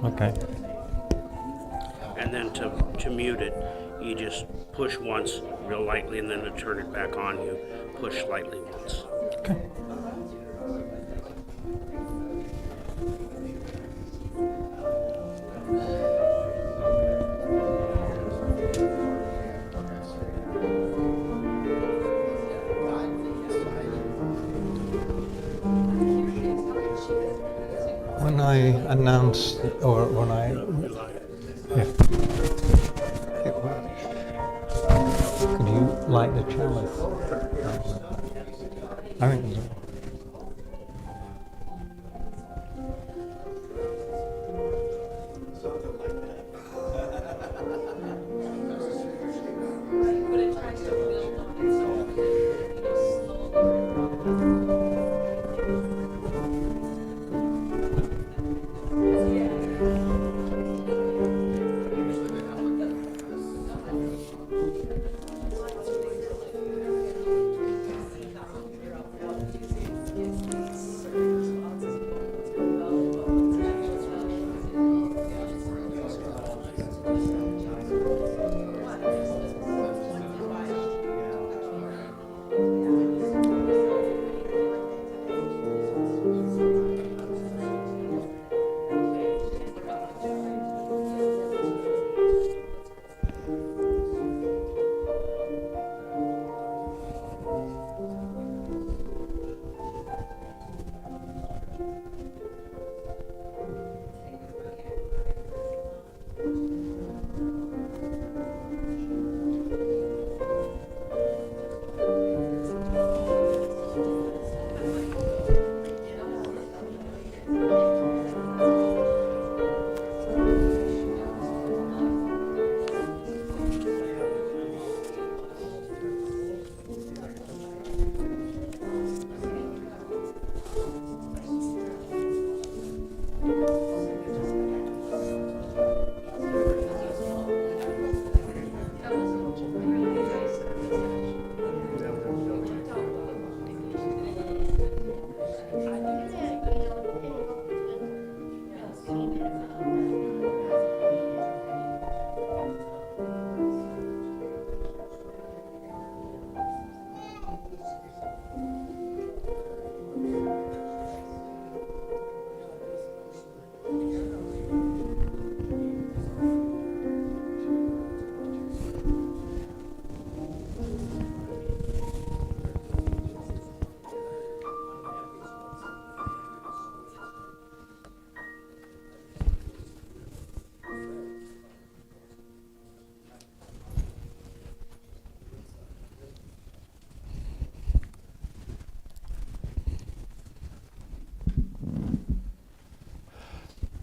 Okay. And then to mute it, you just push once real lightly, and then to turn it back on, you push lightly once. Okay. When I announce, or when I, yeah. Could you light the chalice? I think so.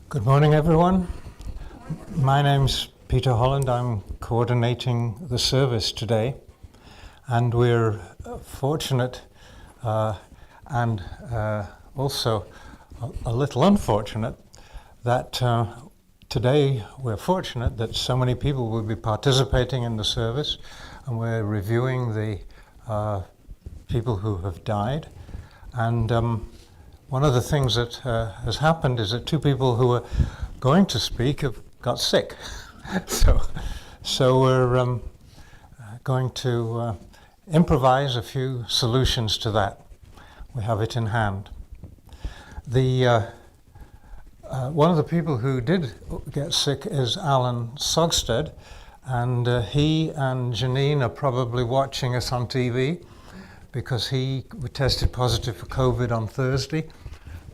Good morning, everyone. My name's Peter Holland. I'm coordinating the service today, and we're fortunate and also a little unfortunate that today we're fortunate that so many people will be participating in the service, and we're reviewing the people who have died. And one of the things that has happened is that two people who were going to speak have got sick. so we're going to improvise a few solutions to that. We have it in hand. One of the people who did get sick is Alan Sogsted, and he and Janine are probably watching us on TV because he tested positive for COVID on Thursday,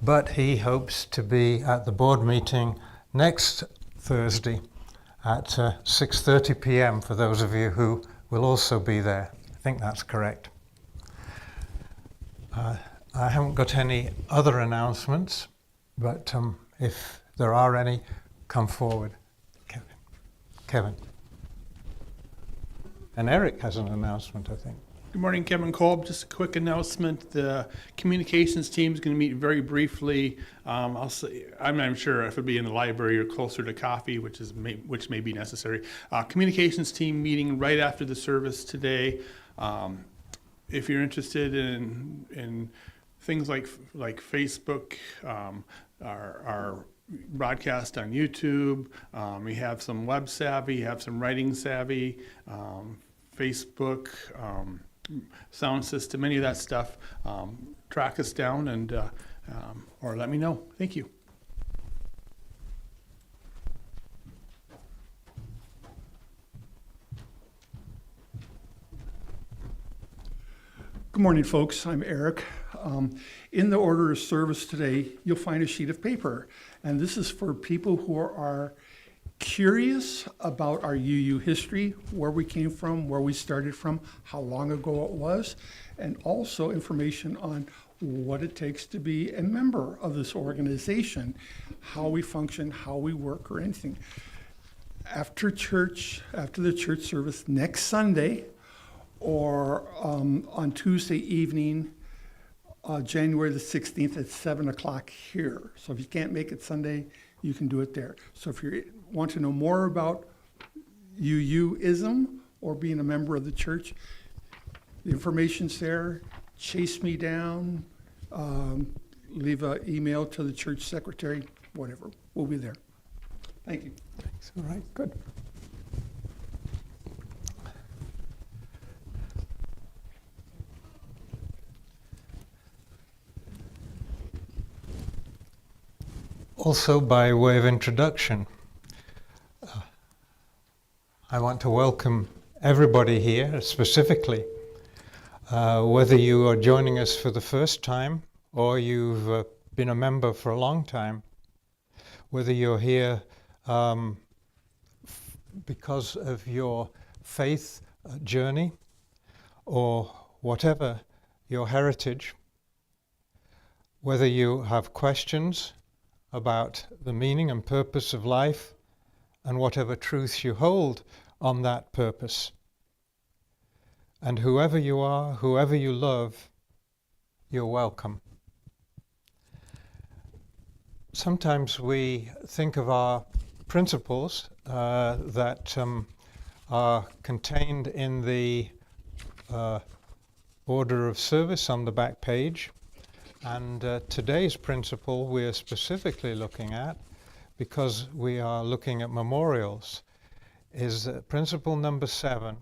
but he hopes to be at the board meeting next Thursday at 6:30 p.m. for those of you who will also be there. I think that's correct. I haven't got any other announcements, but if there are any, come forward. Kevin. And Eric has an announcement, I think. Good morning, Kevin Kolb. Just a quick announcement. The communications team is going to meet very briefly. I'm not sure if it'll be in the library or closer to coffee, which may be necessary. Communications team meeting right after the service today. If you're interested in things like Facebook, our broadcast on YouTube. We have some web savvy, have some writing savvy, Facebook, sound system, any of that stuff. Track us down and or let me know. Thank you. Good morning, folks. I'm Eric. In the order of service today, you'll find a sheet of paper, and this is for people who are curious about our UU history, where we came from, where we started from, how long ago it was, and also information on what it takes to be a member of this organization, how we function, how we work, or anything. After the church service next Sunday, or on Tuesday evening, January the 16th at 7 o'clock here. So if you can't make it Sunday, you can do it there. So if you want to know more about UUism or being a member of the church, the information's there. Chase me down, leave an email to the church secretary, whatever. We'll be there. Thank you. Thanks. All right, good. Also, by way of introduction, I want to welcome everybody here, specifically, whether you are joining us for the first time or you've been a member for a long time, whether you're here because of your faith journey or whatever your heritage, whether you have questions about the meaning and purpose of life and whatever truths you hold on that purpose. And whoever you are, whoever you love, you're welcome. Sometimes we think of our principles that are contained in the order of service on the back page. And today's principle we're specifically looking at, because we are looking at memorials, is principle number 7,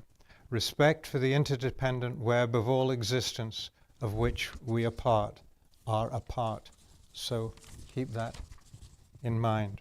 respect for the interdependent web of all existence of which we are a part. So keep that in mind.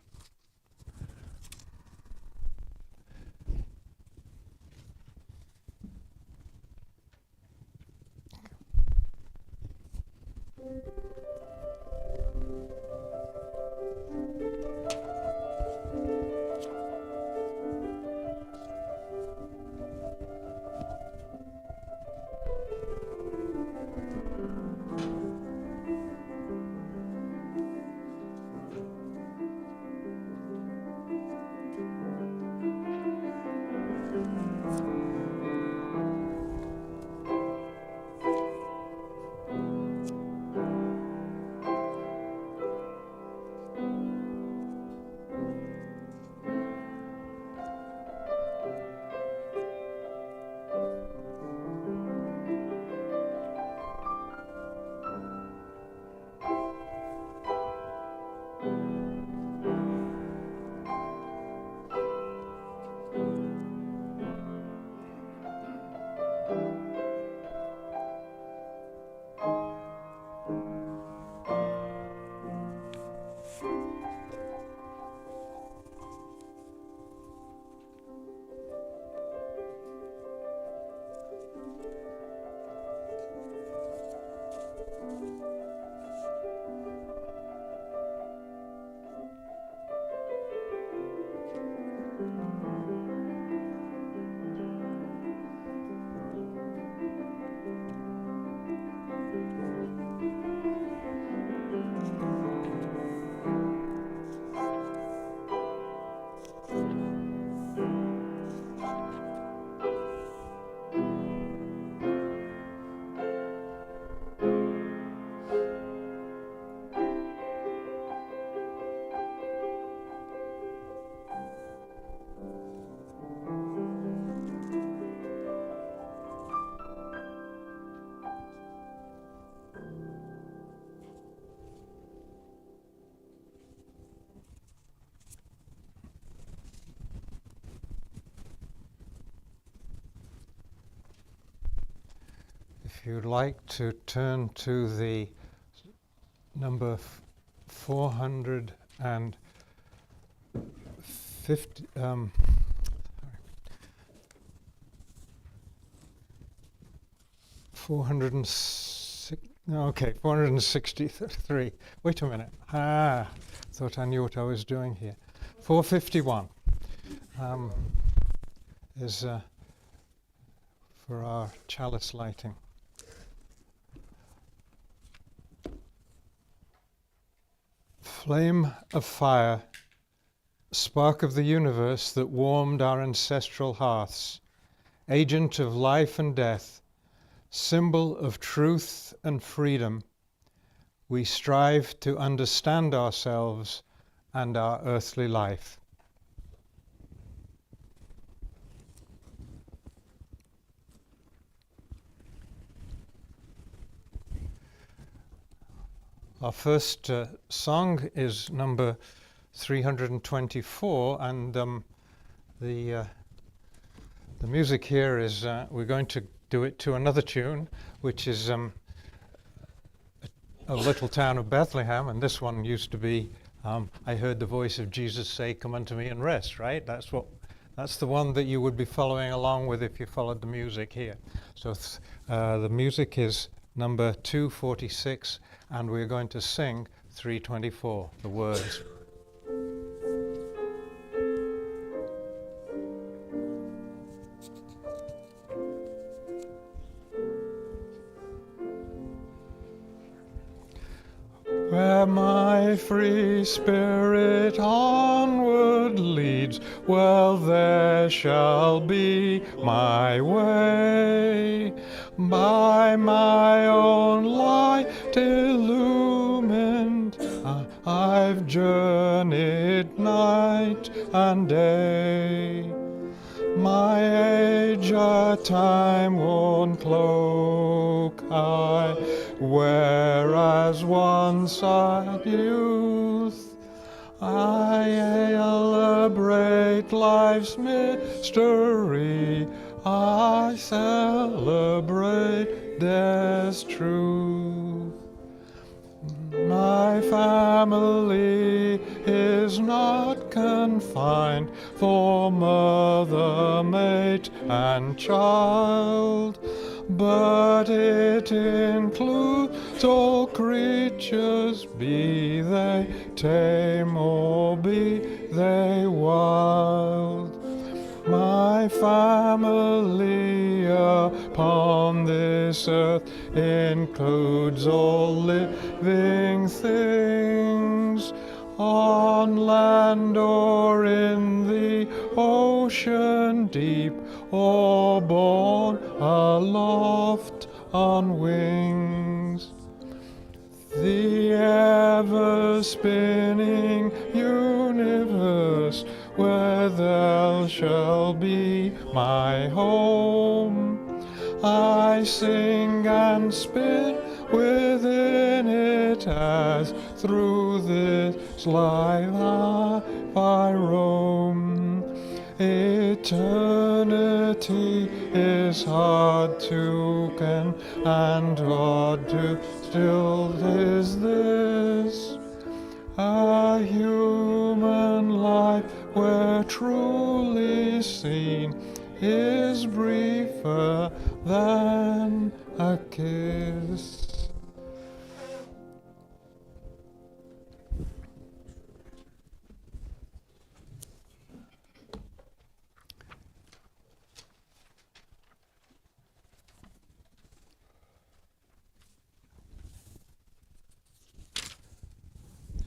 If you'd like to turn to the number 450, 463. Wait a minute. Thought I knew what I was doing here. 451 is for our chalice lighting. Flame of fire, spark of the universe that warmed our ancestral hearths, agent of life and death, symbol of truth and freedom, we strive to understand ourselves and our earthly life. Our first song is number 324, and the music here is we're going to do it to another tune, which is a little town of Bethlehem, and this one used to be I heard the voice of Jesus say, "Come unto me and rest," right? That's the one that you would be following along with if you followed the music here. So the music is number 246, and we're going to sing 324, the words. Where my free spirit onward leads, well, there shall be my way. By my own light illumined, I've journeyed night and day. My age a time-worn cloak I wear, as once at youth. I celebrate life's mystery, I celebrate death's truth. My family is not confined, for mother, mate, and child, but it includes all creatures, be they tame or be they wild. My family upon this earth includes all living things, on land or in the ocean deep, or borne aloft on wings. The ever-spinning universe, where thou shalt be my home, I sing and spin within it, as through this life I roam. Eternity is hard to ken, and hard to still is this, a human life where truly seen is briefer than a kiss.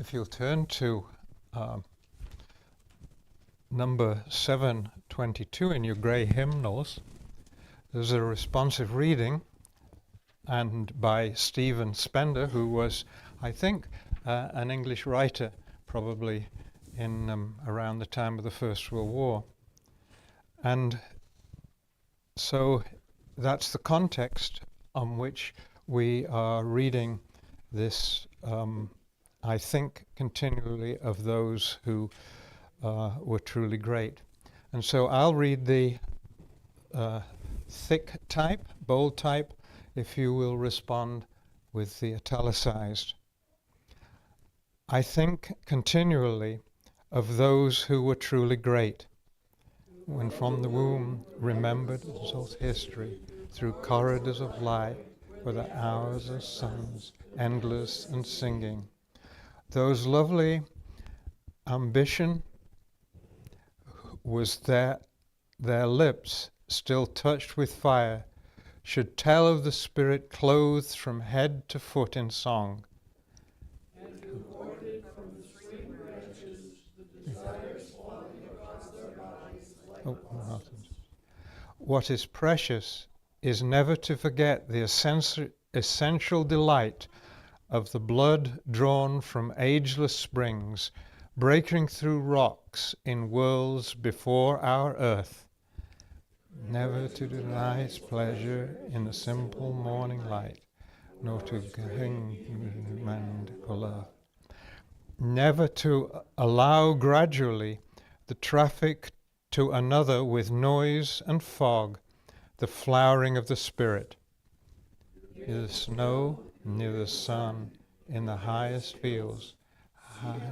If you'll turn to number 722 in your grey hymnals, there's a responsive reading, and by Stephen Spender, who was, I think, an English writer, probably in around the time of the First World War. And so that's the context on which we are reading this, I think, continually, of those who were truly great. And so I'll read the thick type, bold type. if you will respond with the italicized. I think continually of those who were truly great, when from the womb remembered of history, through corridors of light, were the hours of suns, endless and singing. Those lovely ambition was their lips, still touched with fire, should tell of the spirit clothed from head to foot in song. And who hoarded from the spring branches the desires falling across their bodies like what is precious is never to forget the essential delight of the blood drawn from ageless springs, breaking through rocks in worlds before our earth, never to deny its pleasure in the simple morning light, nor to color, never to allow gradually the traffic to another with noise and fog, the flowering of the spirit. Near the snow, near the sun, in the highest fields,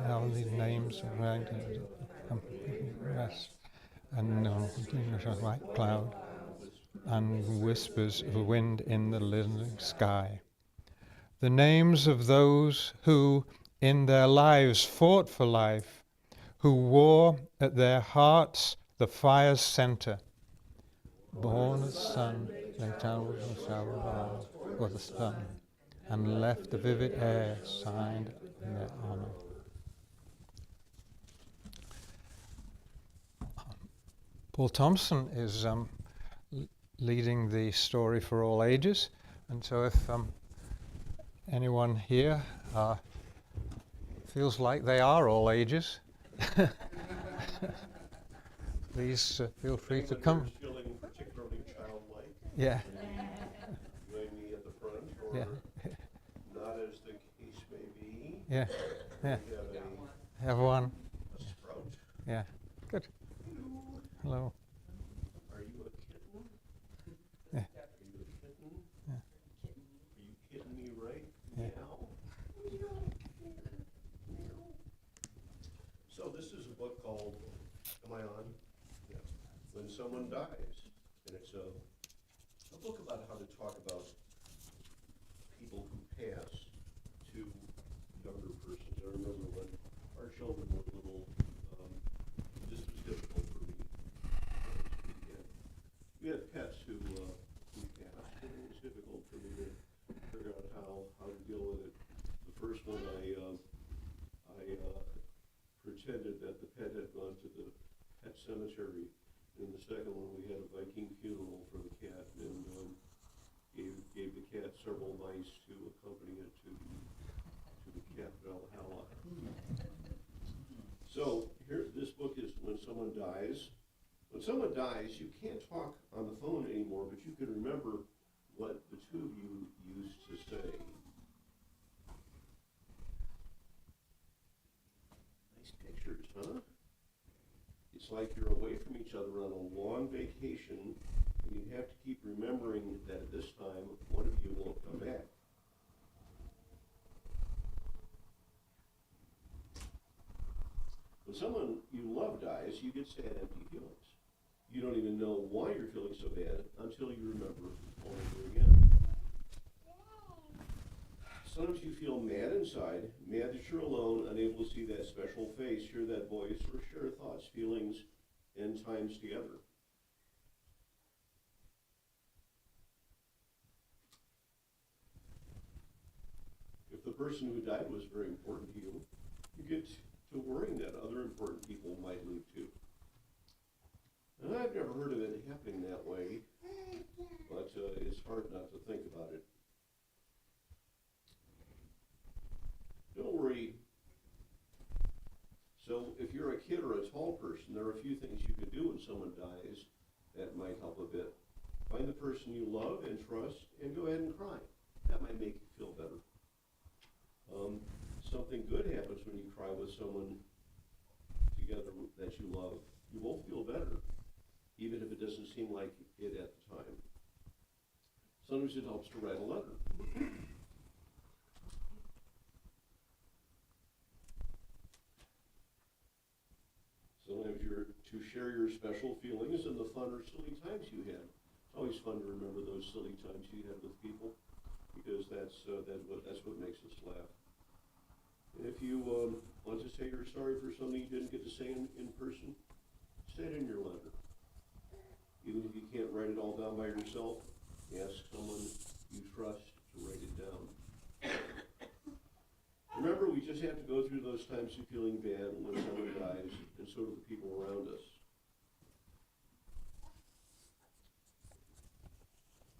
all the names of rest, and white cloud, and whispers of wind in the listening sky. The names of those who, in their lives, fought for life, who wore at their hearts the fire's center. Born of the sun, they traveled for the sun, and left the vivid air signed in their honor. Paul Thompson is leading the story for all ages, and so if anyone here feels like they are all ages, please feel free to come. Feeling particularly childlike. Yeah. Join me at the front, or Yeah. not, as the case may be. Yeah. Yeah. We have Have one. a sprout. Yeah. Good. Hello. Are you a kitten? Yeah. Are you a kitten? Yeah. Are you kidding me, right? Yeah. Meow. So this is a book called, am I on? Yes. When Someone Dies. And it's a book about how to talk about people who pass to younger persons. I remember when our children were little, this was difficult for me. We had pets who passed, and it was difficult for me to figure out how to deal with it. The first one, I pretended that the pet had gone to the pet cemetery. And the second one, we had a Viking funeral for the cat, and gave the cat several mice to accompany it to the cat Valhalla. So here, this book is When Someone Dies. When someone dies, you can't talk on the phone anymore, but you can remember what the two of you used to say. Nice pictures, huh? It's like you're away from each other on a long vacation, and you have to keep remembering that at this time, one of you won't come back. When someone you love dies, you get sad, empty feelings. You don't even know why you're feeling so bad until you remember all over again. Sometimes you feel mad inside, mad that you're alone, unable to see that special face, hear that voice, or share thoughts, feelings, and times together. If the person who died was very important to you, you get to worrying that other important people might leave too. And I've never heard of it happening that way, but it's hard not to think about it. Don't worry. So if you're a kid or a tall person, there are a few things you can do when someone dies that might help a bit. Find the person you love and trust and go ahead and cry. That might make you feel better. Something good happens when you cry with someone together that you love. You will feel better, even if it doesn't seem like it at the time. Sometimes it helps to write a letter. Sometimes you're to share your special feelings and the fun or silly times you had. It's always fun to remember those silly times you had with people, because that's what makes us laugh. And if you want to say you're sorry for something you didn't get to say in person, say it in your letter. Even if you can't write it all down by yourself, ask someone you trust to write it down. Remember, we just have to go through those times of feeling bad when someone dies, and so do the people around us.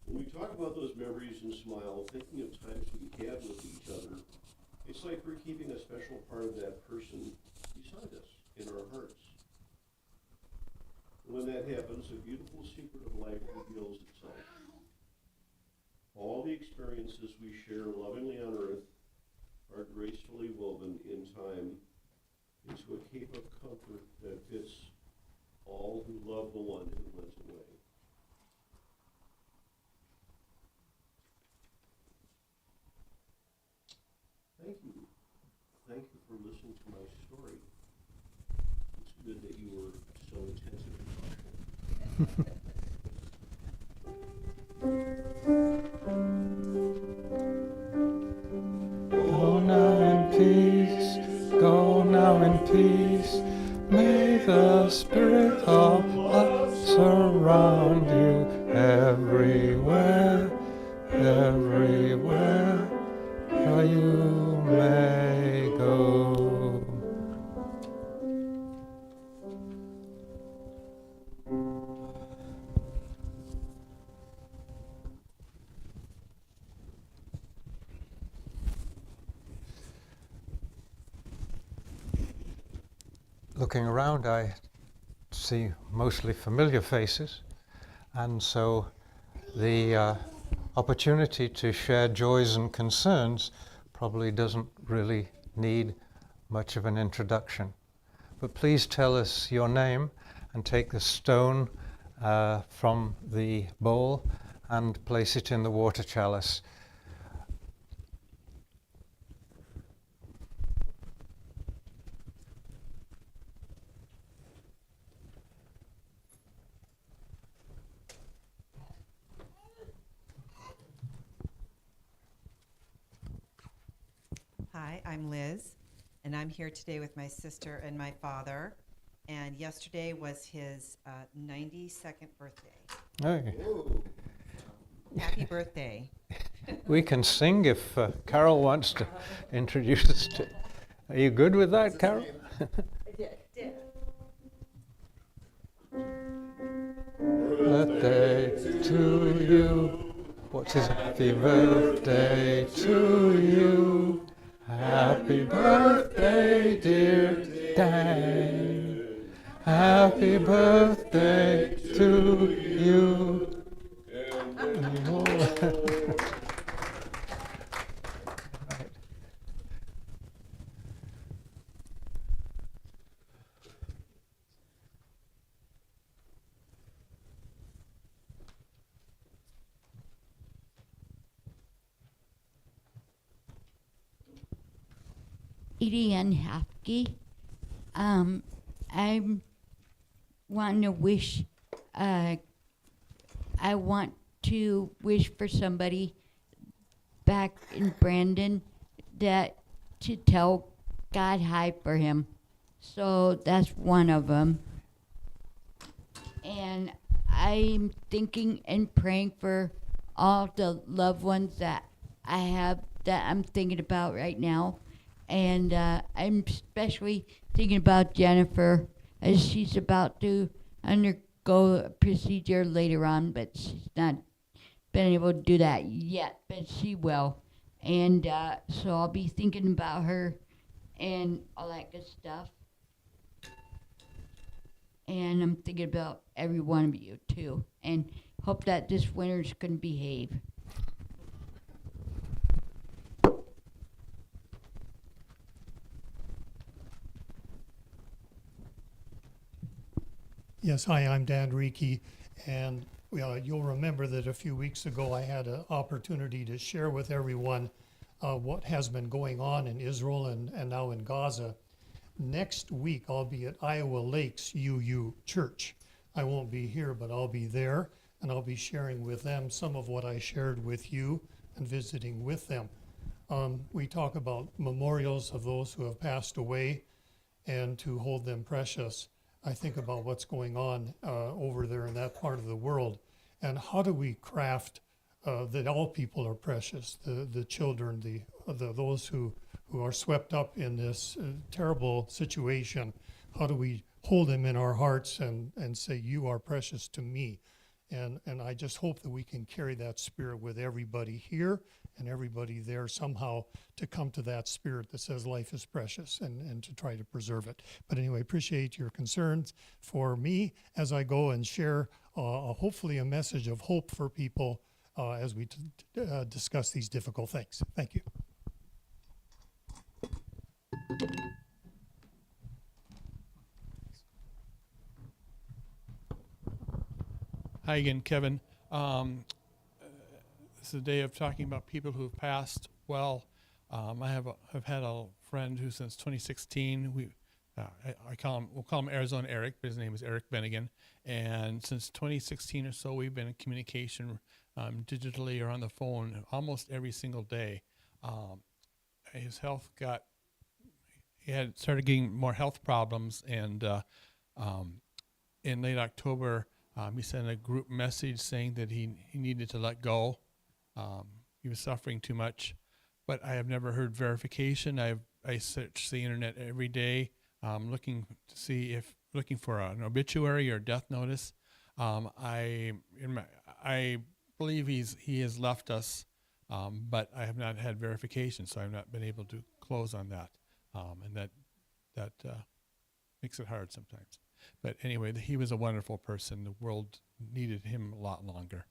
When we talk about those memories and smile, thinking of times we had with each other, it's like we're keeping a special part of that person beside us in our hearts. And when that happens, a beautiful secret of life reveals itself. All the experiences we share lovingly on earth are gracefully woven in time into a cape of comfort that fits all who love the one who went away. Thank you. Thank you for listening to my story. It's good that you were so attentive and thoughtful. Go now in peace, go now in peace. May the Spirit of love surround you everywhere, everywhere you may go. Looking around, I see mostly familiar faces, and so the opportunity to share joys and concerns probably doesn't really need much of an introduction. But please tell us your name and take the stone from the bowl and place it in the water chalice. Hi, I'm Liz, and I'm here today with my sister and my father. And yesterday was his 92nd birthday. Hey. Happy birthday. We can sing if Carol wants to introduce us to. Are you good with that, Carol? Birthday to you. What's his happy birthday to you? Happy birthday, dear Dan. Happy birthday to you. Edie Ann Hafke. I'm wanting to wish, I want to wish for somebody back in Brandon that to tell God hi for him. So that's one of them. And I'm thinking and praying for all the loved ones that I have that I'm thinking about right now. And I'm especially thinking about Jennifer as she's about to undergo a procedure later on, but she's not been able to do that yet, but she will. And so I'll be thinking about her and all that good stuff. And I'm thinking about every one of you too, and hope that this winter's gonna behave. Yes, hi, I'm Dan Reiki, and You'll remember that a few weeks ago I had an opportunity to share with everyone what has been going on in Israel and now in Gaza. Next week I'll be at Iowa Lakes UU Church. I won't be here, but I'll be there, and I'll be sharing with them some of what I shared with you and visiting with them. We talk about memorials of those who have passed away and to hold them precious. I think about what's going on over there in that part of the world, and how do we craft that all people are precious, the children, those who are swept up in this terrible situation. How do we hold them in our hearts and say, you are precious to me? And I just hope that we can carry that spirit with everybody here and everybody there somehow, to come to that spirit that says life is precious, and to try to preserve it. But anyway, appreciate your concerns for me as I go and share hopefully a message of hope for people as we discuss these difficult things. Thank you. Hi again, Kevin. This is a day of talking about people who have passed. Well, I have had a friend who since 2016, we'll call him Arizona Eric, but his name is Eric Bennigan. And since 2016 or so, we've been in communication digitally or on the phone almost every single day. His health he had started getting more health problems, and in late October, he sent a group message saying that he needed to let go. He was suffering too much, but I have never heard verification. I search the internet every day, looking for an obituary or death notice. I believe he has left us, but I have not had verification, so I've not been able to close on that, and that makes it hard sometimes. But anyway, he was a wonderful person. The world needed him a lot longer.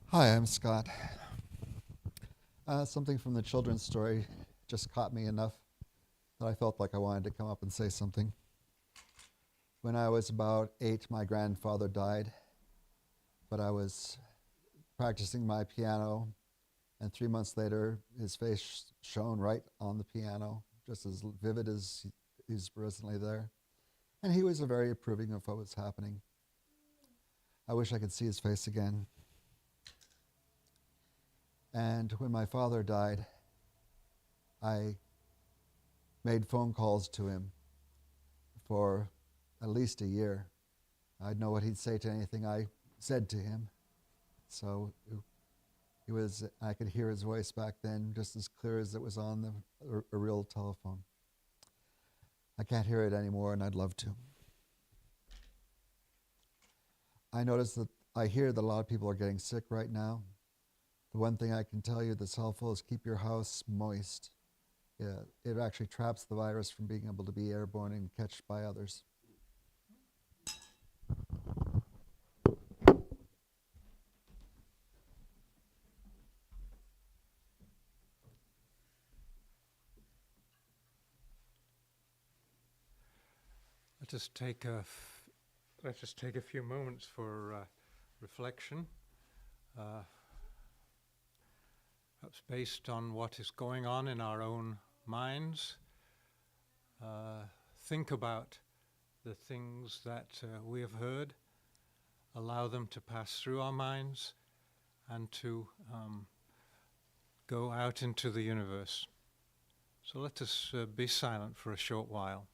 Hi, I'm Scott. Something from the children's story just caught me enough that I felt like I wanted to come up and say something. When I was about 8, my grandfather died, but I was practicing my piano, and 3 months later, his face shone right on the piano, just as vivid as he's presently there. And he was very approving of what was happening. I wish I could see his face again. And when my father died, I made phone calls to him for at least a year. I'd know what he'd say to anything I said to him. So I could hear his voice back then just as clear as it was on a real telephone. I can't hear it anymore, and I'd love to. I hear that a lot of people are getting sick right now. The one thing I can tell you that's helpful is keep your house moist. Yeah, it actually traps the virus from being able to be airborne and catched by others. Let us take a few moments for reflection. Perhaps based on what is going on in our own minds, think about the things that we have heard, allow them to pass through our minds, and to go out into the universe. So let us be silent for a short while.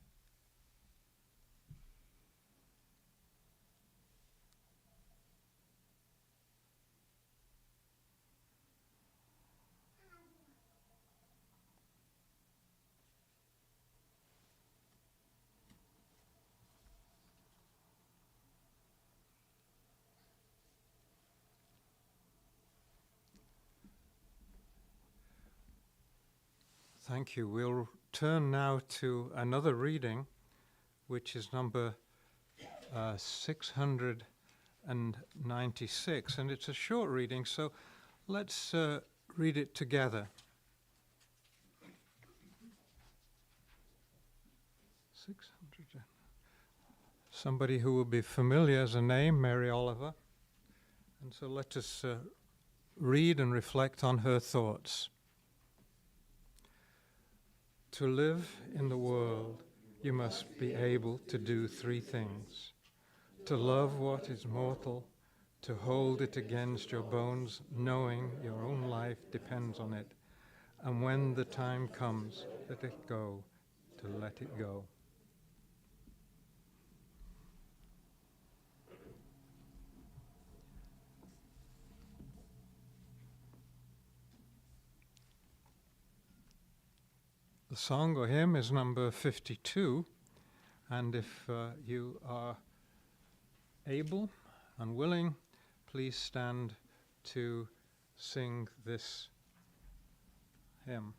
Thank you. We'll turn now to another reading which is number 696, and it's a short reading, so let's read it together. 600. Somebody who will be familiar as a name, Mary Oliver. And so let us read and reflect on her thoughts. To live in the world, you must be able to do three things: to love what is mortal, to hold it against your bones, knowing your own life depends on it, and when the time comes, let it go, to let it go. The song or hymn is number 52, and if you are able and willing, please stand to sing this hymn.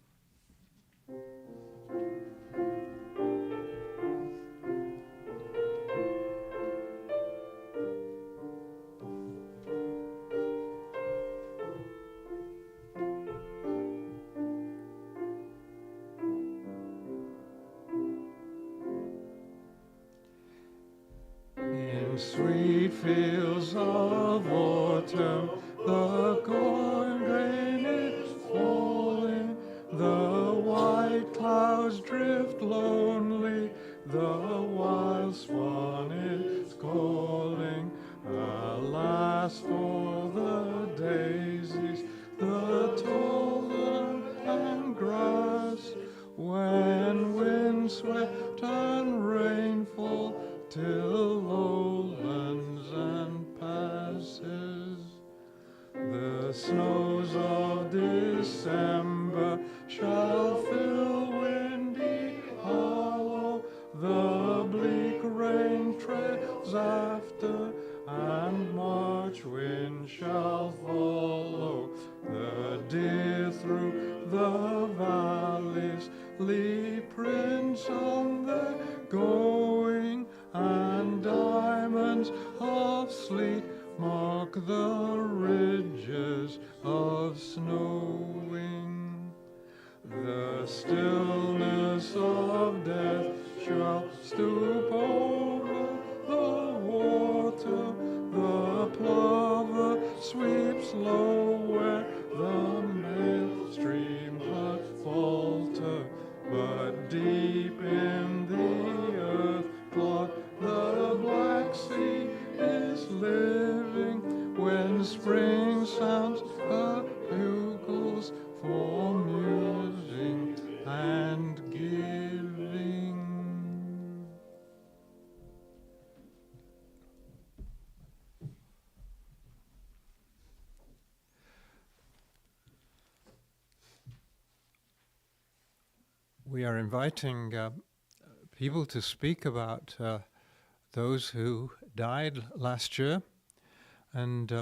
In sweet fields of autumn, the corn grain is falling, the white clouds drift lonely, the wild swan is calling. Alas for the daisies, the tall lawn and grass, when windswept and rainfall, till lowlands and passes. The snows of December shall fill windy hollow, the bleak rain trails after, and March wind shall follow. The deer through the valleys leave prints on their going, and diamonds of sleet mark the ridges of snowing. The stillness of death shall stoop over the water, the plover sweeps low where the midstream doth falter, but deep in the earth clot the black sea is living, when spring sounds her bugles for musing and giving. We are inviting people to speak about those who died last year, and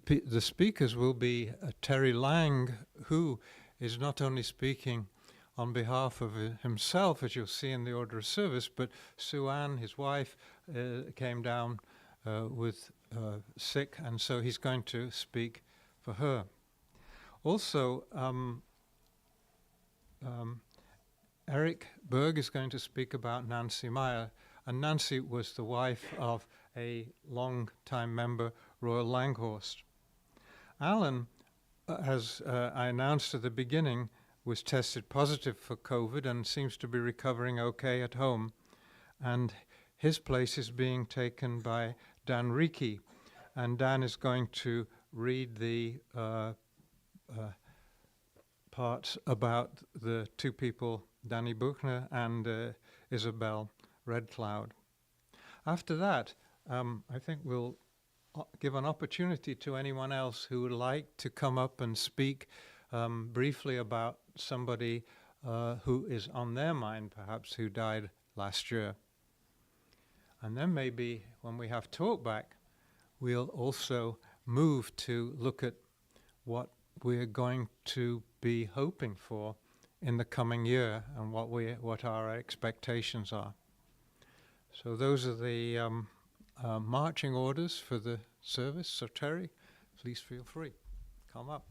the speakers will be Terry Lang, who is not only speaking on behalf of himself, as you'll see in the order of service, but Sue Ann, his wife, came down with sick, and so he's going to speak for her. Also, Eric Berg is going to speak about Nancy Meyer, and Nancy was the wife of a long-time member, Royal Langhorst. Alan, as I announced at the beginning, was tested positive for COVID and seems to be recovering okay at home, and his place is being taken by Dan Ricci, and Dan is going to read the parts about the two people, Danny Buchner and Isabel Redcloud. After that, I think we'll give an opportunity to anyone else who would like to come up and speak briefly about somebody who is on their mind, perhaps, who died last year. And then maybe when we have talk back, we'll also move to look at what we're going to be hoping for in the coming year and what our expectations are. So those are the marching orders for the service. So Terry, please feel free. Come up.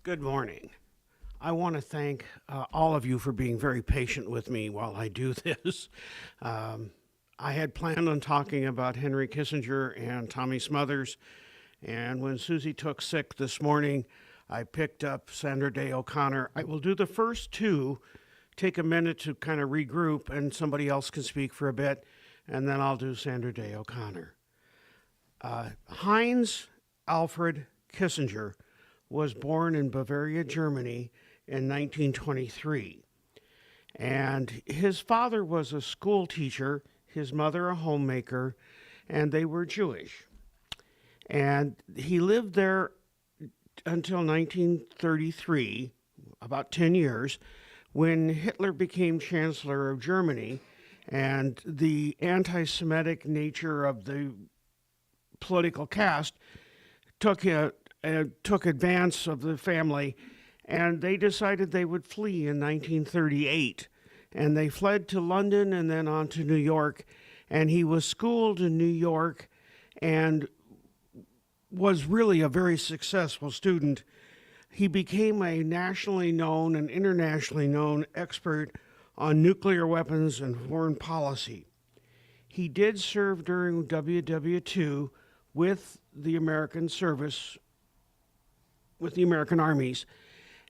Good morning. I want to thank all of you for being very patient with me while I do this. I had planned on talking about Henry Kissinger and Tommy Smothers, and when Susie took sick this morning, I picked up Sandra Day O'Connor. I will do the first two, take a minute to kind of regroup, and somebody else can speak for a bit, and then I'll do Sandra Day O'Connor. Heinz Alfred Kissinger was born in Bavaria, Germany in 1923. And his father was a school teacher, his mother a homemaker, and they were Jewish. And he lived there until 1933, about 10 years, when Hitler became Chancellor of Germany, and the anti-Semitic nature of the political caste took advance of the family, and they decided they would flee in 1938. And they fled to London and then on to New York, and he was schooled in New York and was really a very successful student. He became a nationally known and internationally known expert on nuclear weapons and foreign policy. He did serve during WW2 with the American service, with the American armies,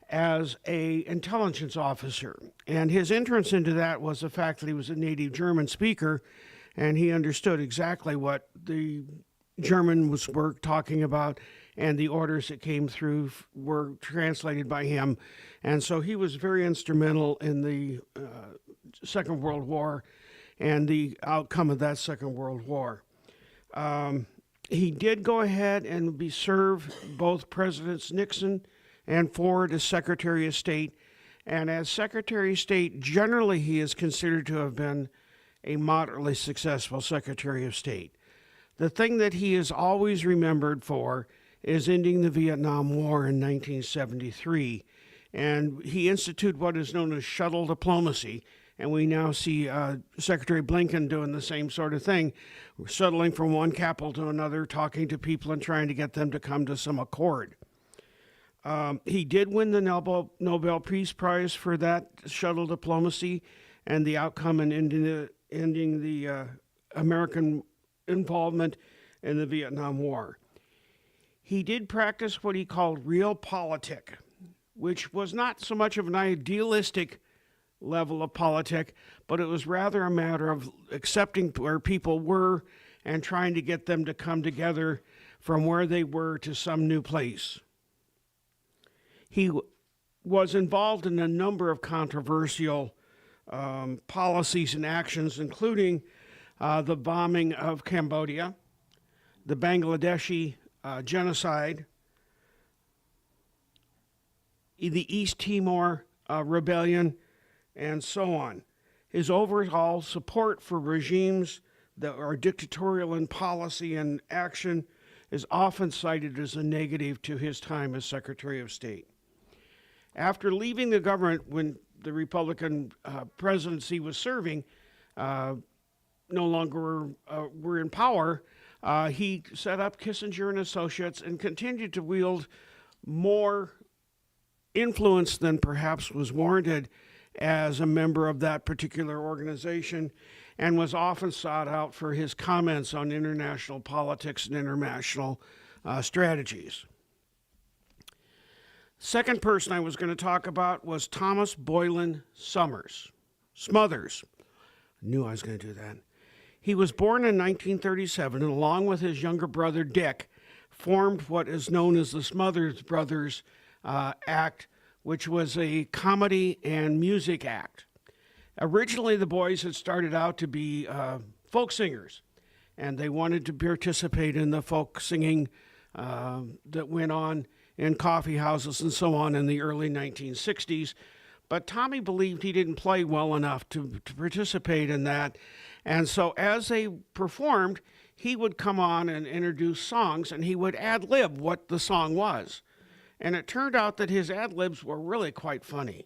as an intelligence officer. And his entrance into that was the fact that he was a native German speaker, and he understood exactly what the Germans were talking about, and the orders that came through were translated by him. And so he was very instrumental in the Second World War and the outcome of that Second World War. He did go ahead and serve both Presidents Nixon and Ford as Secretary of State. And as Secretary of State, generally he is considered to have been a moderately successful Secretary of State. The thing that he is always remembered for is ending the Vietnam War in 1973. And he instituted what is known as shuttle diplomacy. And we now see Secretary Blinken doing the same sort of thing, shuttling from one capital to another, talking to people and trying to get them to come to some accord. He did win the Nobel Peace Prize for that shuttle diplomacy and the outcome in ending the American involvement in the Vietnam War. He did practice what he called realpolitik, which was not so much of an idealistic level of politic, but it was rather a matter of accepting where people were and trying to get them to come together from where they were to some new place. He was involved in a number of controversial policies and actions, including the bombing of Cambodia, the Bangladeshi genocide, the East Timor rebellion, and so on. His overall support for regimes that are dictatorial in policy and action is often cited as a negative to his time as Secretary of State. After leaving the government when the Republican presidency was serving, no longer were in power, he set up Kissinger and Associates and continued to wield more influence than perhaps was warranted as a member of that particular organization, and was often sought out for his comments on international politics and international strategies. Second person I was going to talk about was Thomas Boylan Smothers. I knew I was going to do that. He was born in 1937, and along with his younger brother Dick, formed what is known as the Smothers Brothers Act, which was a comedy and music act. Originally, the boys had started out to be folk singers, and they wanted to participate in the folk singing that went on in coffee houses and so on in the early 1960s. But Tommy believed he didn't play well enough to participate in that. And so as they performed, he would come on and introduce songs, and he would ad-lib what the song was. And it turned out that his ad-libs were really quite funny.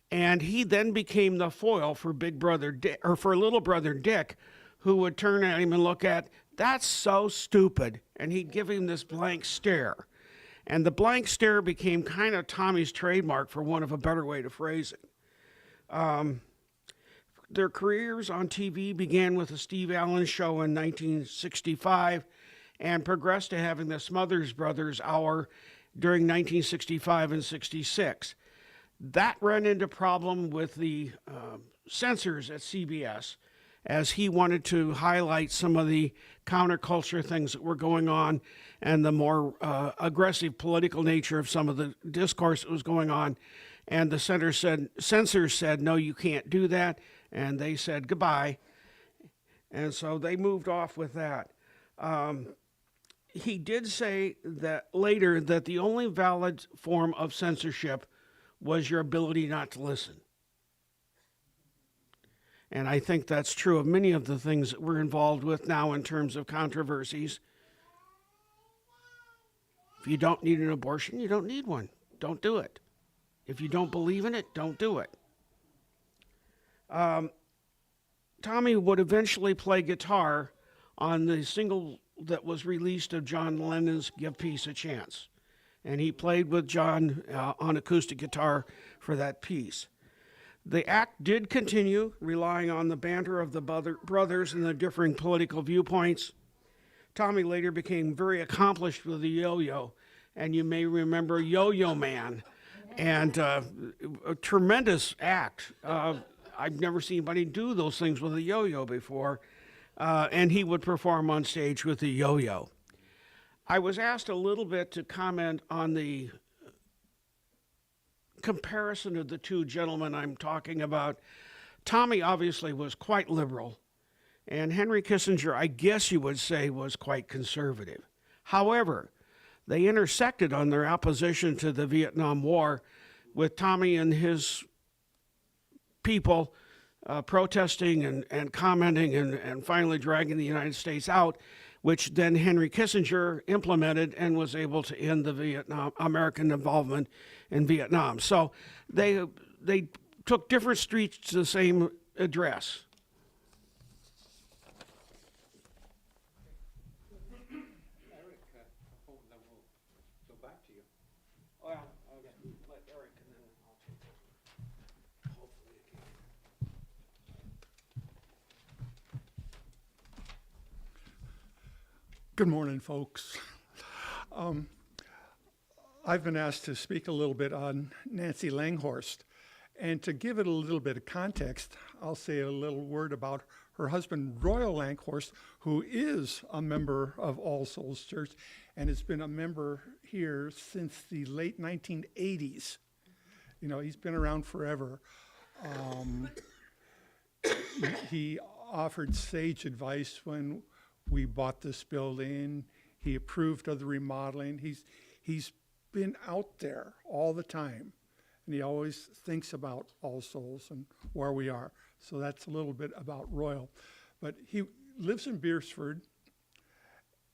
And he then became the foil for Big Brother Dick, or for Little Brother Dick, who would turn at him and look at, "That's so stupid," and he'd give him this blank stare. And the blank stare became kind of Tommy's trademark, for want of a better way to phrase it. Their careers on TV began with the Steve Allen Show in 1965 and progressed to having the Smothers Brothers Hour during 1965 and 66. That ran into problem with the censors at CBS, as he wanted to highlight some of the counterculture things that were going on and the more aggressive political nature of some of the discourse that was going on. And the censors said, no, you can't do that. And they said goodbye. And so they moved off with that. He did say that later that the only valid form of censorship was your ability not to listen. And I think that's true of many of the things that we're involved with now in terms of controversies. If you don't need an abortion, you don't need one. Don't do it. If you don't believe in it, don't do it. Tommy would eventually play guitar on the single that was released of John Lennon's Give Peace a Chance. And he played with John on acoustic guitar for that piece. The act did continue, relying on the banter of the brothers and the differing political viewpoints. Tommy later became very accomplished with the yo-yo, and you may remember Yo-Yo Man, and a tremendous act. I've never seen anybody do those things with a yo-yo before, and he would perform on stage with the yo-yo. I was asked a little bit to comment on the comparison of the two gentlemen I'm talking about. Tommy obviously was quite liberal, and Henry Kissinger, I guess you would say, was quite conservative. However, they intersected on their opposition to the Vietnam War, with Tommy and his people protesting and commenting and finally dragging the United States out, which then Henry Kissinger implemented and was able to end the American involvement in Vietnam. So they took different streets to the same address. Eric, then we'll go back to you. Well, I'll let Eric and then I'll take it. Hopefully it can. Good morning, folks. I've been asked to speak a little bit on Nancy Langhorst. And to give it a little bit of context, I'll say a little word about her husband, Royal Langhorst, who is a member of All Souls Church and has been a member here since the late 1980s. You know, he's been around forever. He offered sage advice when we bought this building. He approved of the remodeling. He's been out there all the time, and he always thinks about All Souls and where we are. So that's a little bit about Royal. But he lives in Beersford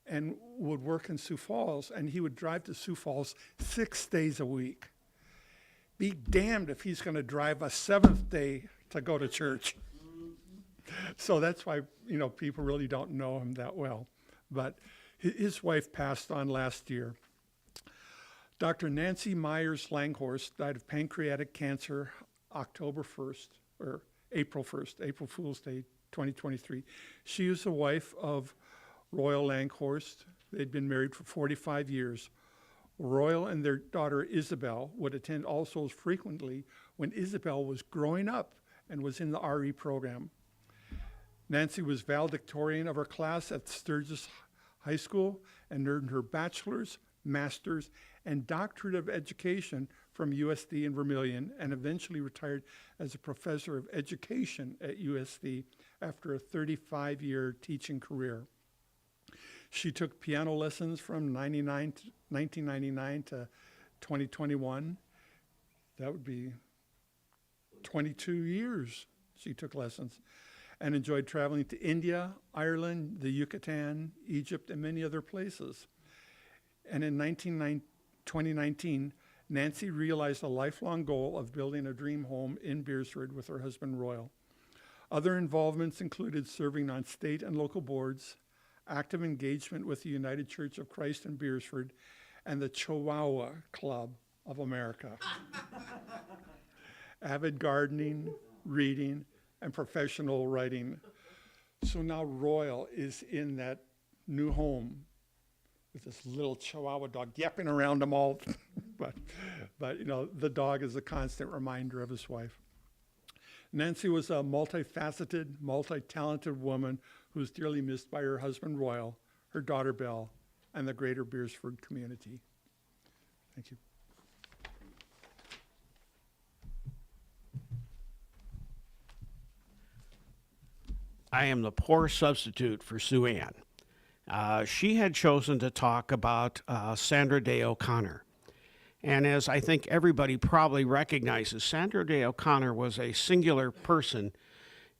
and would work in Sioux Falls, and he would drive to Sioux Falls 6 days a week. Be damned if he's going to drive a seventh day to go to church. So that's why, you know, people really don't know him that well. But his wife passed on last year. Dr. Nancy Myers Langhorst died of pancreatic cancer October 1st, or April 1st, April Fool's Day, 2023. She is the wife of Royal Langhorst. They'd been married for 45 years. Royal and their daughter Isabel would attend All Souls frequently when Isabel was growing up and was in the RE program. Nancy was valedictorian of her class at Sturgis High School and earned her bachelor's, master's, and doctorate of education from USD in Vermilion, and eventually retired as a professor of education at USD after a 35-year teaching career. She took piano lessons from 1999 to 2021. That would be 22 years she took lessons. and enjoyed traveling to India, Ireland, the Yucatan, Egypt, and many other places. And in 2019, Nancy realized a lifelong goal of building a dream home in Beersford with her husband, Royal. Other involvements included serving on state and local boards, active engagement with the United Church of Christ in Beersford, and the Chihuahua Club of America. Avid gardening, reading, and professional writing. So now Royal is in that new home with this little Chihuahua dog yapping around them all. but you know, the dog is a constant reminder of his wife. Nancy was a multifaceted, multi-talented woman who was dearly missed by her husband, Royal, her daughter, Belle, and the greater Beersford community. Thank you. I am the poor substitute for Sue Ann. She had chosen to talk about Sandra Day O'Connor. And as I think everybody probably recognizes, Sandra Day O'Connor was a singular person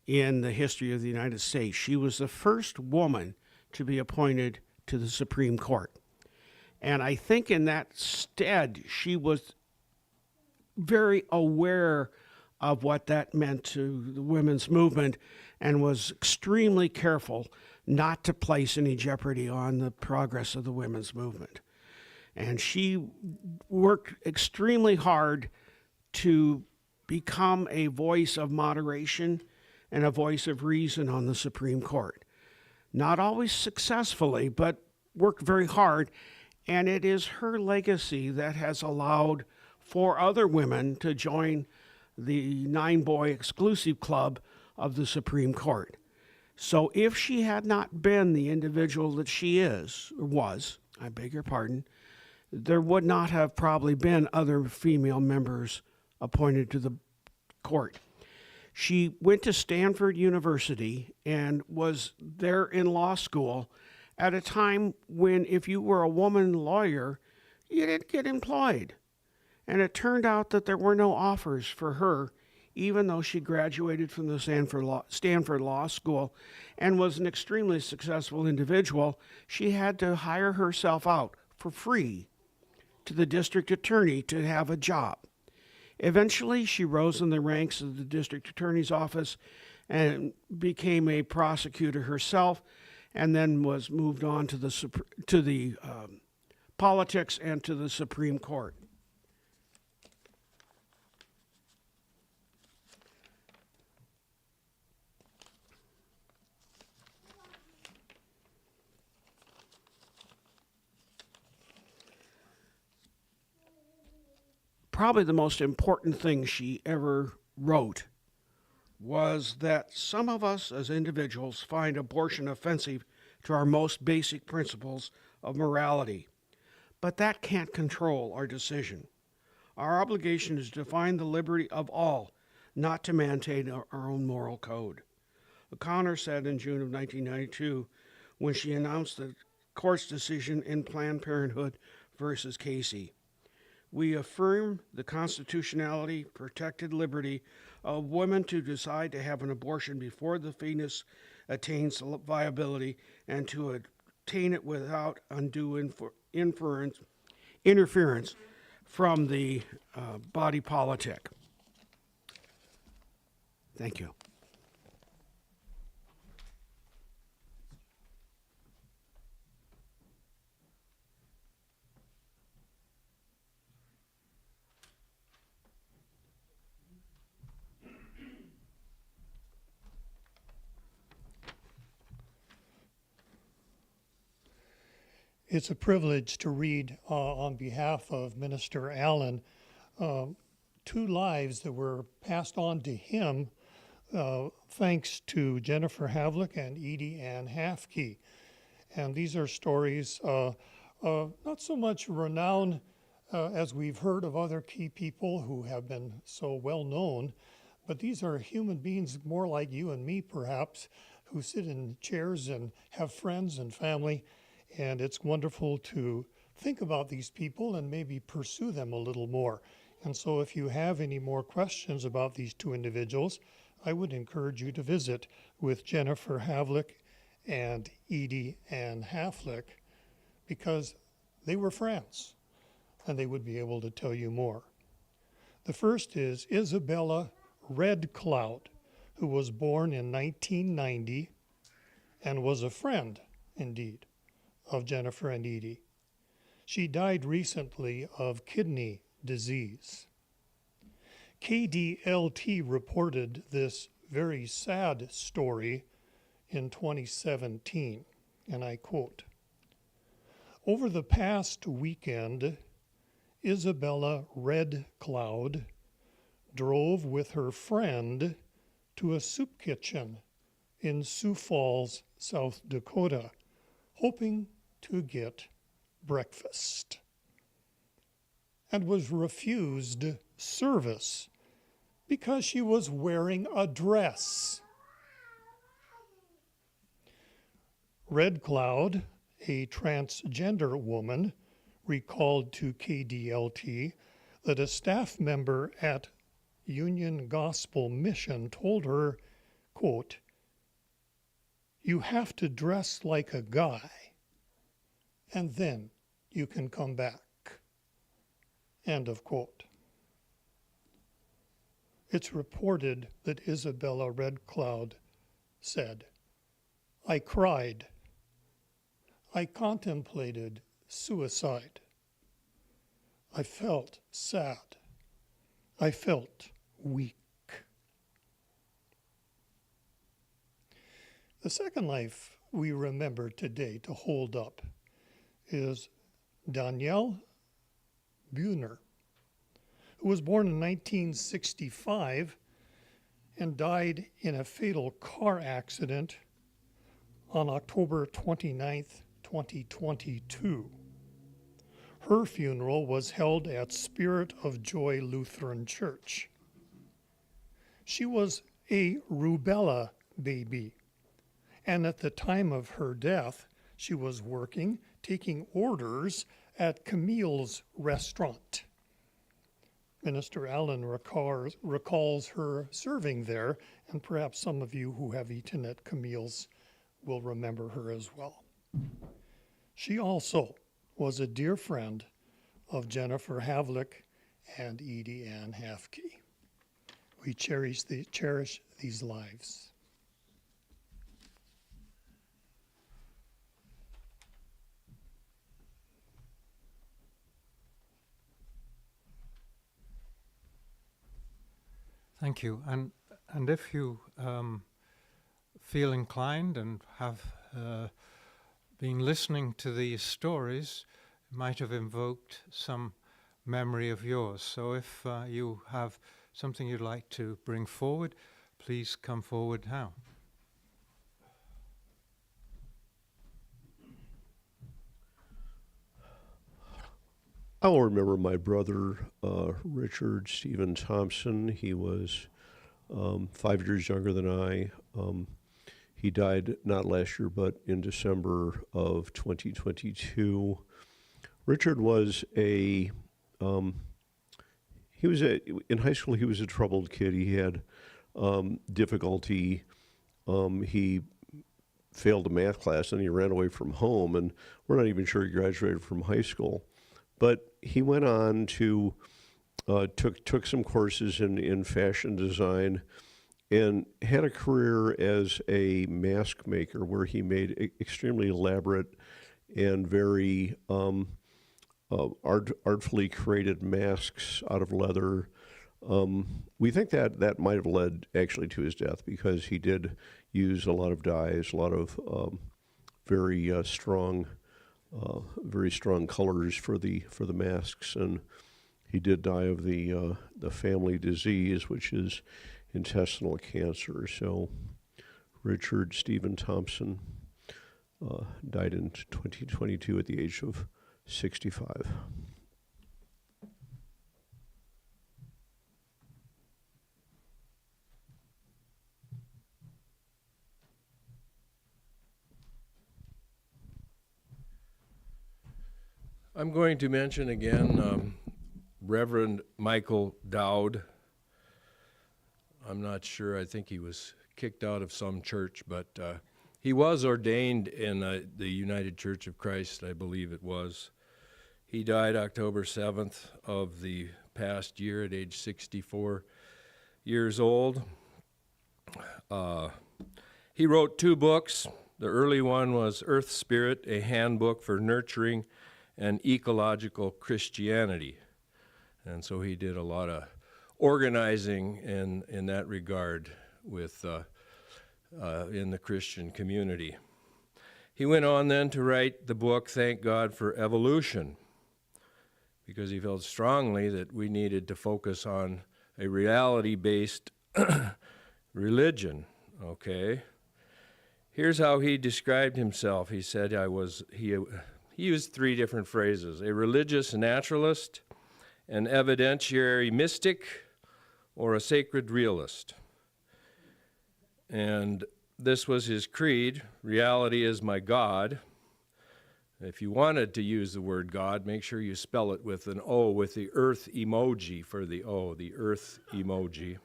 in the history of the United States. She was the first woman to be appointed to the Supreme Court. And I think in that stead, she was very aware of what that meant to the women's movement and was extremely careful not to place any jeopardy on the progress of the women's movement. And she worked extremely hard to become a voice of moderation and a voice of reason on the Supreme Court. Not always successfully, but worked very hard. And it is her legacy that has allowed 4 other women to join the 9-boy exclusive club of the Supreme Court. So if she had not been the individual that she is, or was, I beg your pardon, there would not have probably been other female members appointed to the court. She went to Stanford University and was there in law school at a time when if you were a woman lawyer, you didn't get employed. And it turned out that there were no offers for her, even though she graduated from the Stanford Law School and was an extremely successful individual. She had to hire herself out for free to the district attorney to have a job. Eventually, she rose in the ranks of the district attorney's office and became a prosecutor herself, and then was moved on to the politics and to the Supreme Court. Probably the most important thing she ever wrote was that some of us as individuals find abortion offensive to our most basic principles of morality, but that can't control our decision. Our obligation is to define the liberty of all, not to maintain our own moral code. O'Connor said in June of 1992, when she announced the court's decision in Planned Parenthood versus Casey, "We affirm the constitutionality, protected liberty of women to decide to have an abortion before the fetus attains viability and to obtain it without undue interference from the body politic." Thank you. It's a privilege to read on behalf of Minister Allen 2 lives that were passed on to him thanks to Jennifer Havlick and Edie Ann Hafke. And these are stories not so much renowned as we've heard of other key people who have been so well known, but these are human beings more like you and me perhaps, who sit in chairs and have friends and family. And it's wonderful to think about these people and maybe pursue them a little more. And so if you have any more questions about these 2 individuals, I would encourage you to visit with Jennifer Havlick and Edie Ann Havlick, because they were friends and they would be able to tell you more. The first is Isabella Red Cloud, who was born in 1990 and was a friend, indeed, of Jennifer and Edie. She died recently of kidney disease. KDLT reported this very sad story in 2017, and I quote, "Over the past weekend, Isabella Red Cloud drove with her friend to a soup kitchen in Sioux Falls, South Dakota, hoping to get breakfast, and was refused service because she was wearing a dress. Red Cloud, a transgender woman, recalled to KDLT that a staff member at Union Gospel Mission told her, quote, "You have to dress like a guy, and then you can come back." End of quote. It's reported that Isabella Red Cloud said, "I cried. I contemplated suicide. I felt sad. I felt weak." The second life we remember today to hold up is Danielle Buhner, who was born in 1965 and died in a fatal car accident on October 29th, 2022. Her funeral was held at Spirit of Joy Lutheran Church. She was a rubella baby, and at the time of her death, she was working, taking orders at Camille's restaurant. Minister Allen recalls her serving there, and perhaps some of you who have eaten at Camille's will remember her as well. She also was a dear friend of Jennifer Havlick and Edie Ann Hafke. We cherish these lives. Thank you. And if you feel inclined and have been listening to these stories, it might have invoked some memory of yours. So if you have something you'd like to bring forward, please come forward now. I will remember my brother, Richard Stephen Thompson. He was 5 years younger than I. He died not last year, but in December of 2022. Richard was in high school, he was a troubled kid. He had difficulty. He failed a math class and he ran away from home, and we're not even sure he graduated from high school. But he went on to took some courses in fashion design and had a career as a mask maker where he made extremely elaborate and very artfully created masks out of leather. We think that might have led actually to his death, because he did use a lot of dyes, a lot of very strong colors for the masks, and he did die of the family disease, which is intestinal cancer. So Richard Stephen Thompson died in 2022 at the age of 65. I'm going to mention again Reverend Michael Dowd. I'm not sure. I think he was kicked out of some church, but he was ordained in the United Church of Christ, I believe it was. He died October 7th of the past year at age 64 years old. He wrote 2 books. The early one was Earth Spirit, a handbook for nurturing and ecological Christianity. And so he did a lot of organizing in that regard with in the Christian community. He went on then to write the book, Thank God for Evolution, because he felt strongly that we needed to focus on a reality-based religion, okay? Here's how he described himself. He said he used 3 different phrases: a religious naturalist, an evidentiary mystic, or a sacred realist. And this was his creed: reality is my God. If you wanted to use the word God, make sure you spell it with an O, with the earth emoji for the O, the earth emoji.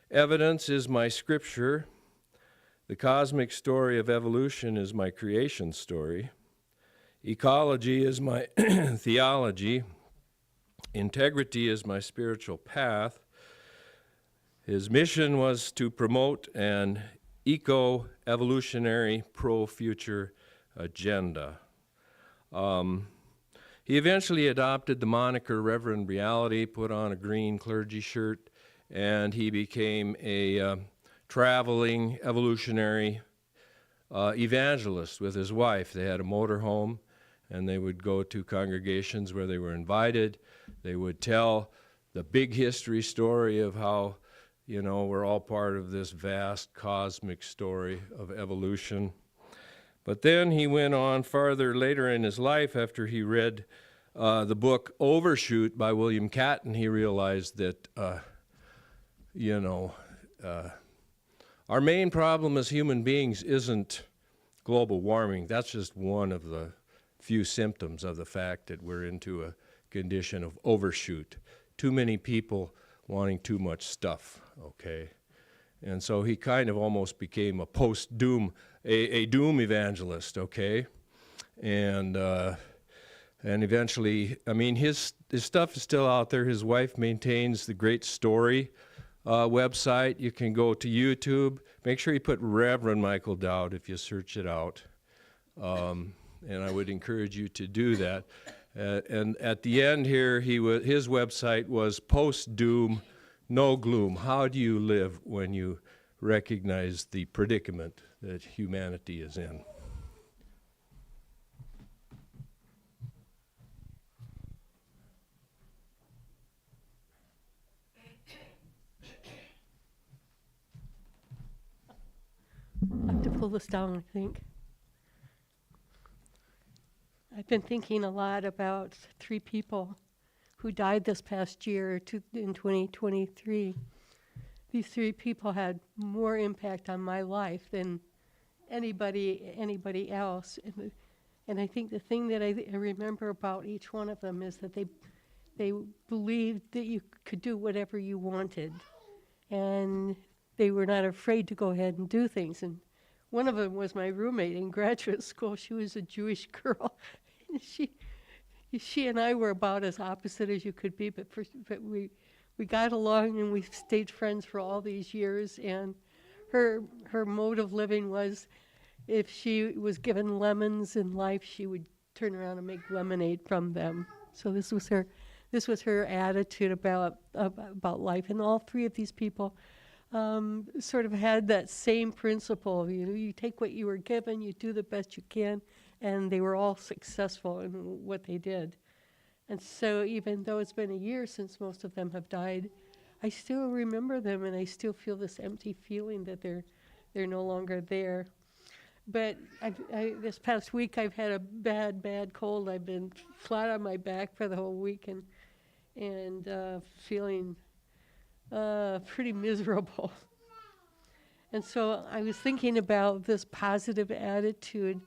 Evidence is my scripture. The cosmic story of evolution is my creation story. Ecology is my theology. Integrity is my spiritual path. His mission was to promote an eco-evolutionary pro-future agenda. He eventually adopted the moniker Reverend Reality, put on a green clergy shirt, and he became a traveling evolutionary evangelist with his wife. They had a motorhome, and they would go to congregations where they were invited. They would tell the big history story of how, we're all part of this vast cosmic story of evolution. But then he went on farther later in his life after he read the book Overshoot by William Catton. He realized that, our main problem as human beings isn't global warming. That's just one of the few symptoms of the fact that we're into a condition of overshoot. Too many people wanting too much stuff, okay? And so he kind of almost became a post-doom, a doom evangelist, okay? And eventually, his stuff is still out there. His wife maintains the Great Story website. You can go to YouTube. Make sure you put Reverend Michael Dowd if you search it out. And I would encourage you to do that. And at the end here, his website was Post-Doom, No Gloom. How do you live when you recognize the predicament that humanity is in? I have to pull this down, I think. I've been thinking a lot about 3 people who died this past year in 2023. These 3 people had more impact on my life than anybody else. And I think the thing that I remember about each one of them is that they believed that you could do whatever you wanted. And they were not afraid to go ahead and do things. And one of them was my roommate in graduate school. She was a Jewish girl. And she and I were about as opposite as you could be, but we got along and we stayed friends for all these years. And her mode of living was, if she was given lemons in life, she would turn around and make lemonade from them. So this was her attitude about life. And all 3 of these people sort of had that same principle. You take what you were given, you do the best you can, and they were all successful in what they did. And so even though it's been a year since most of them have died, I still remember them, and I still feel this empty feeling that they're no longer there. But this past week I've had a bad cold. I've been flat on my back for the whole week and feeling pretty miserable. And so I was thinking about this positive attitude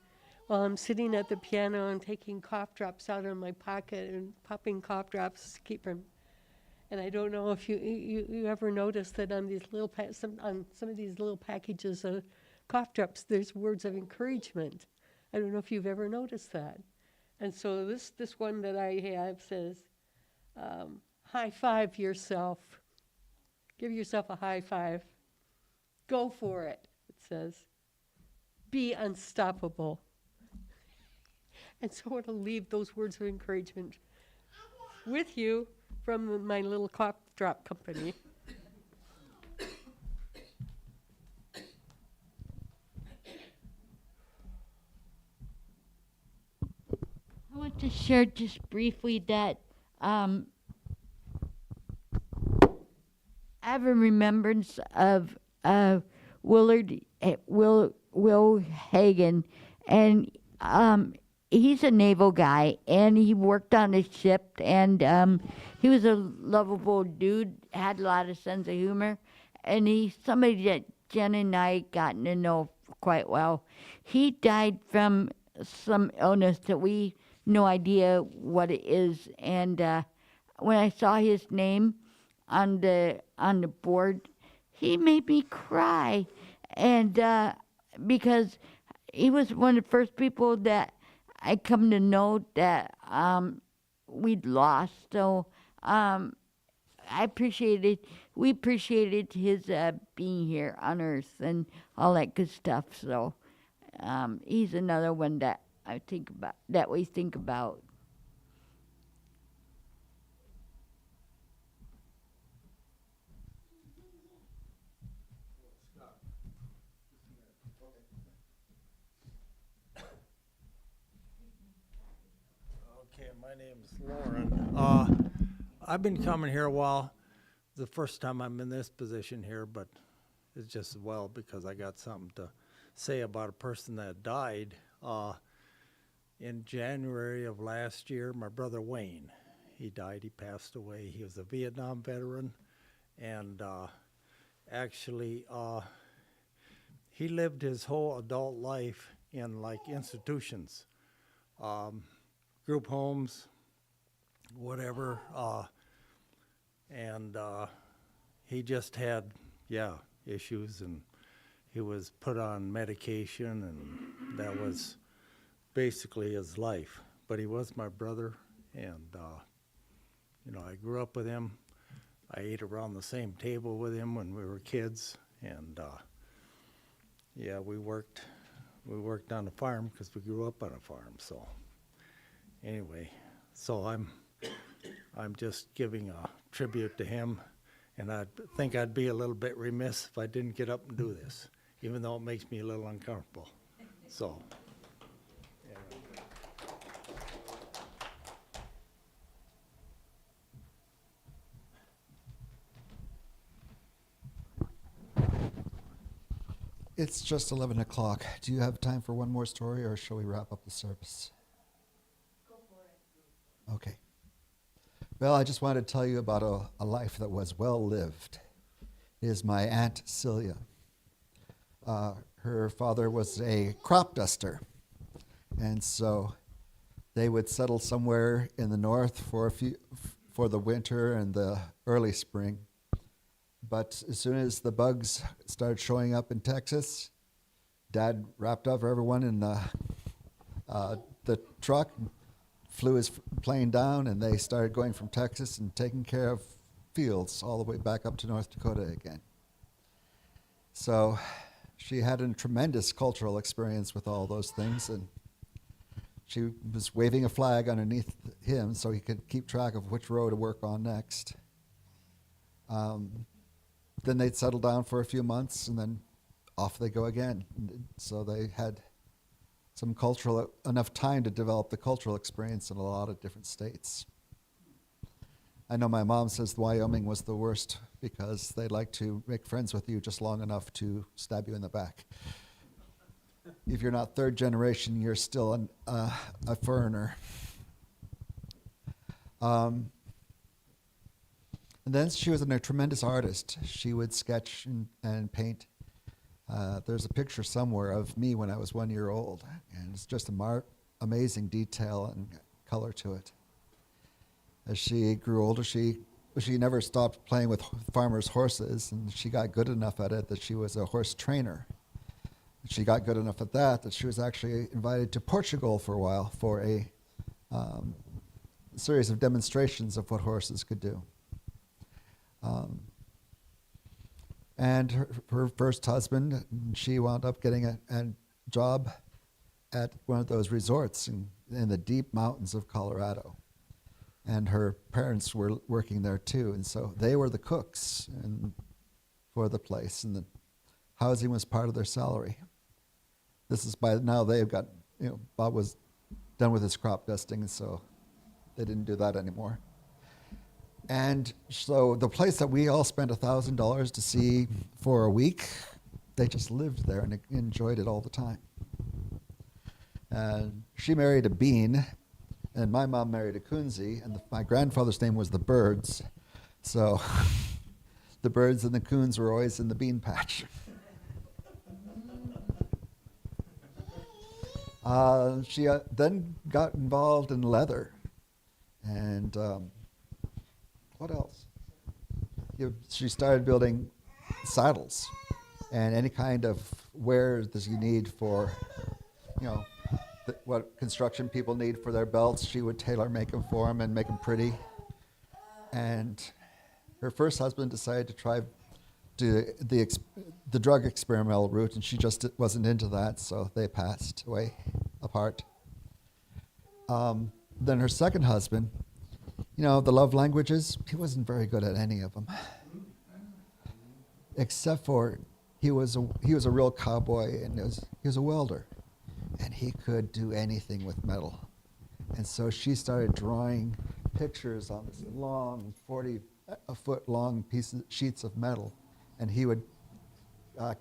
while I'm sitting at the piano and taking cough drops out of my pocket and popping cough drops to keep from. And I don't know if you ever noticed that on these little some of these little packages of cough drops, there's words of encouragement. I don't know if you've ever noticed that. And so this one that I have says, high five yourself. Give yourself a high five. Go for it, it says. Be unstoppable. And so I want to leave those words of encouragement with you from my little cough drop company. I want to share just briefly that I have a remembrance of Will Hagen, and he's a naval guy, and he worked on a ship, and he was a lovable dude, had a lot of sense of humor, and he's somebody that Jen and I gotten to know quite well. He died from some illness that we no idea what it is, and when I saw his name on the board, he made me cry, and because he was one of the first people that I come to know that we'd lost. So we appreciated his being here on Earth and all that good stuff. So he's another one that we think about. Okay, my name's Lauren. I've been coming here a while. The first time I'm in this position here, but it's just well because I got something to say about a person that died. In January of last year, my brother Wayne, he died, he passed away. He was a Vietnam veteran, and actually he lived his whole adult life in like institutions, group homes, whatever, and he just had, issues, and he was put on medication, and that was basically his life. But he was my brother, and I grew up with him. I ate around the same table with him when we were kids, and we worked on the farm because we grew up on a farm. So anyway, so I'm just giving a tribute to him, and I think I'd be a little bit remiss if I didn't get up and do this, even though it makes me a little uncomfortable. So. It's just 11 o'clock. Do you have time for one more story, or shall we wrap up the service? Go for it. Okay. Well, I just wanted to tell you about a life that was well lived. It is my Aunt Celia. Her father was a crop duster, and so they would settle somewhere in the north for the winter and the early spring. But as soon as the bugs started showing up in Texas, Dad wrapped up everyone in the truck, flew his plane down, and they started going from Texas and taking care of fields all the way back up to North Dakota again. So she had a tremendous cultural experience with all those things, and she was waving a flag underneath him so he could keep track of which row to work on next. Then they'd settle down for a few months, and then off they go again. So they had enough time to develop the cultural experience in a lot of different states. I know my mom says Wyoming was the worst because they like to make friends with you just long enough to stab you in the back. If you're not third generation, you're still a foreigner. And then she was a tremendous artist. She would sketch and paint. There's a picture somewhere of me when I was 1 year old, and it's just amazing detail and color to it. As she grew older, she she never stopped playing with farmers' horses, and she got good enough at it that she was a horse trainer. She got good enough at that she was actually invited to Portugal for a while for a series of demonstrations of what horses could do. And her first husband, she wound up getting a job at one of those resorts in the deep mountains of Colorado. And her parents were working there too, and so they were the cooks for the place, and the housing was part of their salary. This is by now they've got, Bob was done with his crop dusting, and so they didn't do that anymore. And so the place that we all spent $1,000 to see for a week, they just lived there and enjoyed it all the time. And she married a Bean, and my mom married a Coonsey, and my grandfather's name was the Birds. So the Birds and the Coons were always in the bean patch. She then got involved in leather. And what else? She started building saddles and any kind of wear that you need for, what construction people need for their belts. She would tailor make them for them and make them pretty. And her first husband decided to try the drug experimental route, and she just wasn't into that, so they passed away apart. Then her second husband, the love languages, he wasn't very good at any of them, except for he was a real cowboy, and he was a welder, and he could do anything with metal. And so she started drawing pictures on this long, 40-foot long sheets of metal, and he would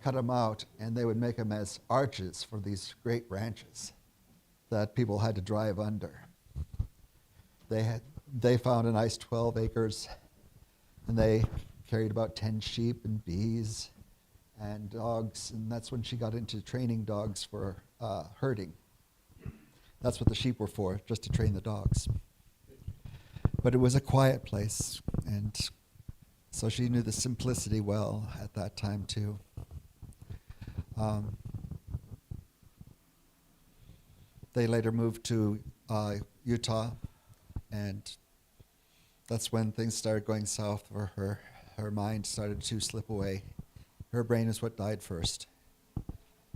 cut them out, and they would make them as arches for these great ranches that people had to drive under. They found a nice 12 acres, and they carried about 10 sheep and bees and dogs, and that's when she got into training dogs for herding. That's what the sheep were for, just to train the dogs. But it was a quiet place, and so she knew the simplicity well at that time too. They later moved to Utah, and that's when things started going south for her. Her mind started to slip away. Her brain is what died first.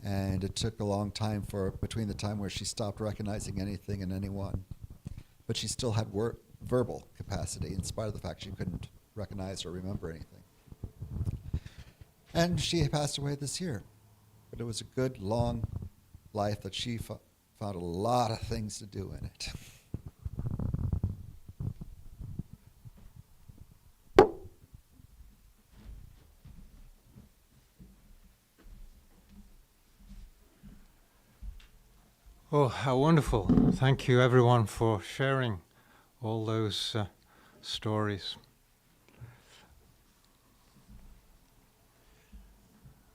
And it took a long time between the time where she stopped recognizing anything and anyone. But she still had verbal capacity, in spite of the fact she couldn't recognize or remember anything. And she passed away this year. But it was a good, long life that she found a lot of things to do in it. Oh, how wonderful. Thank you, everyone, for sharing all those stories.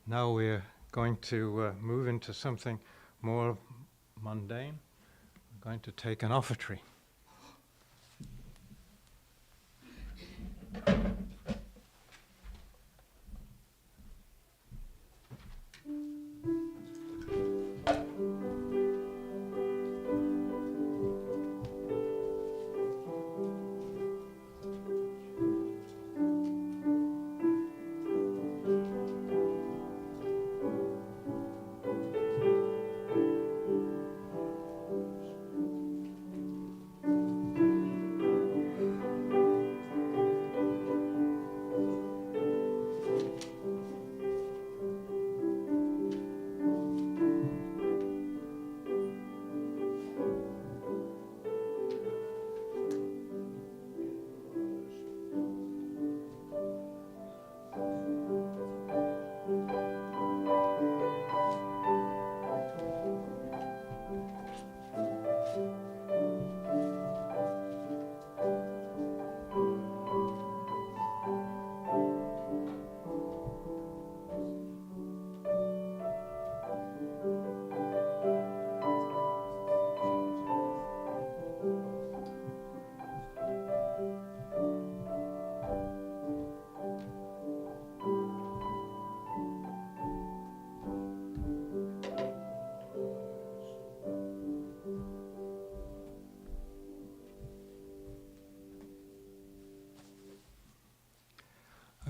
Now we're going to move into something more mundane. We're going to take an offertory.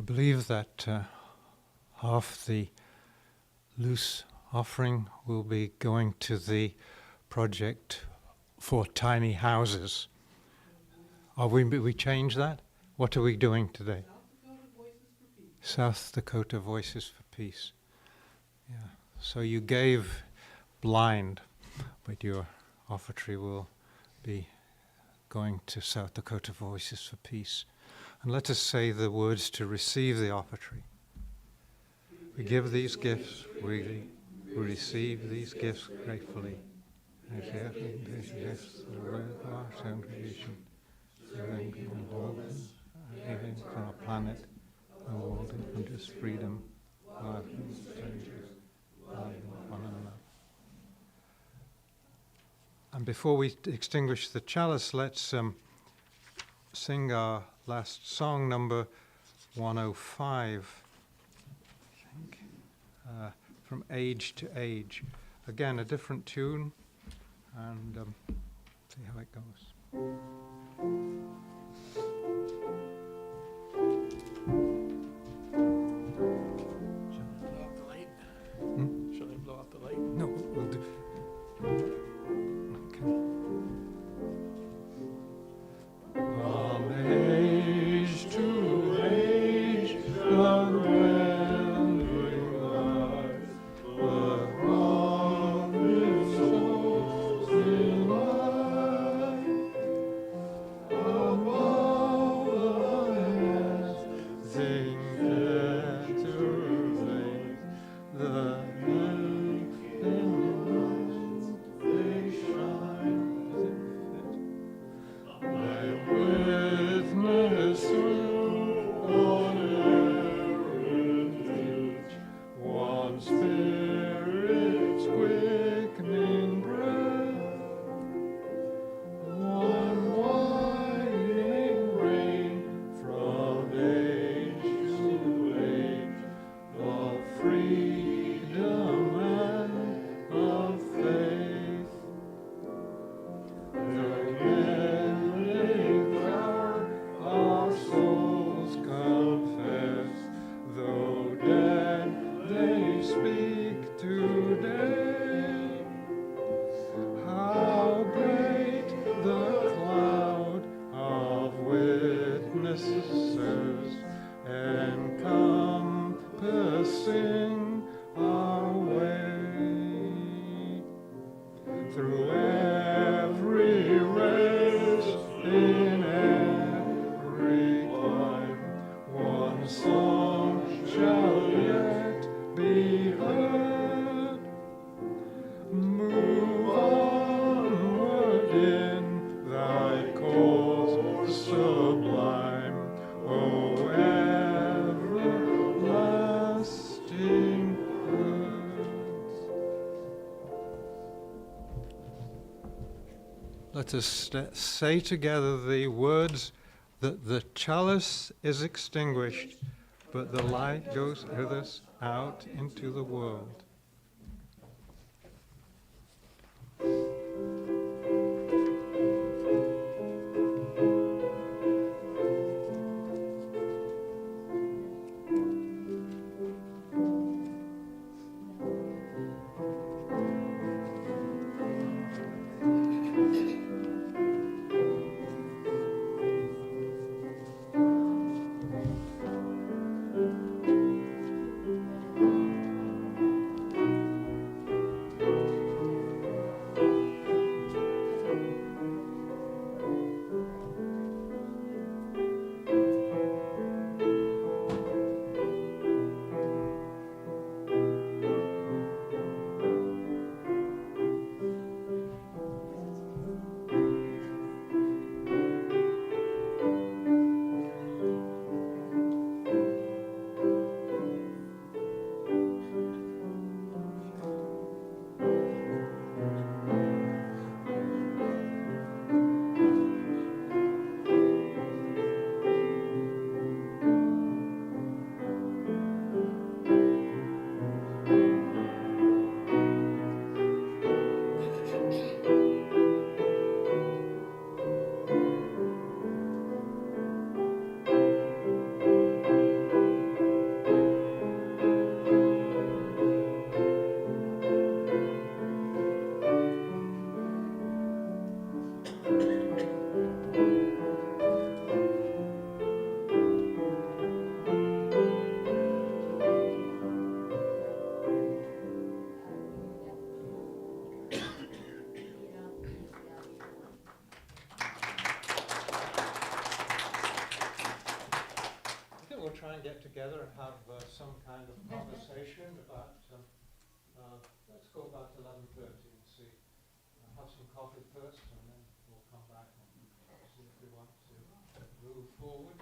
believe that half the loose offering will be going to the project for tiny houses. Are we changed that? What are we doing today? South Dakota Voices for Peace. Yeah. So you gave blind, but your offertory will be going to South Dakota Voices for Peace. And let us say the words to receive the offertory. We give these gifts, we receive these gifts gratefully. As these gifts of our congregation, living on our planet, the world in just freedom, love, and strangers, love one another. And before we extinguish the chalice, let's sing our last song, number 105, I think, From Age to Age. Again, a different tune, and see how it goes. Shall I blow out the light? No, we'll do. Okay. From age to age, unending life, the promise souls in life, above the heavens, sing eternally, the encompassing our way through every race, in every clime, one song shall yet be heard. Move onward in thy cause sublime, O everlasting words. Let us say together the words that the chalice is extinguished, but the light goes with us out into the world. and have some kind of conversation about, let's go about 11:30 and see. Have some coffee first, and then we'll come back and see if we want to move forward.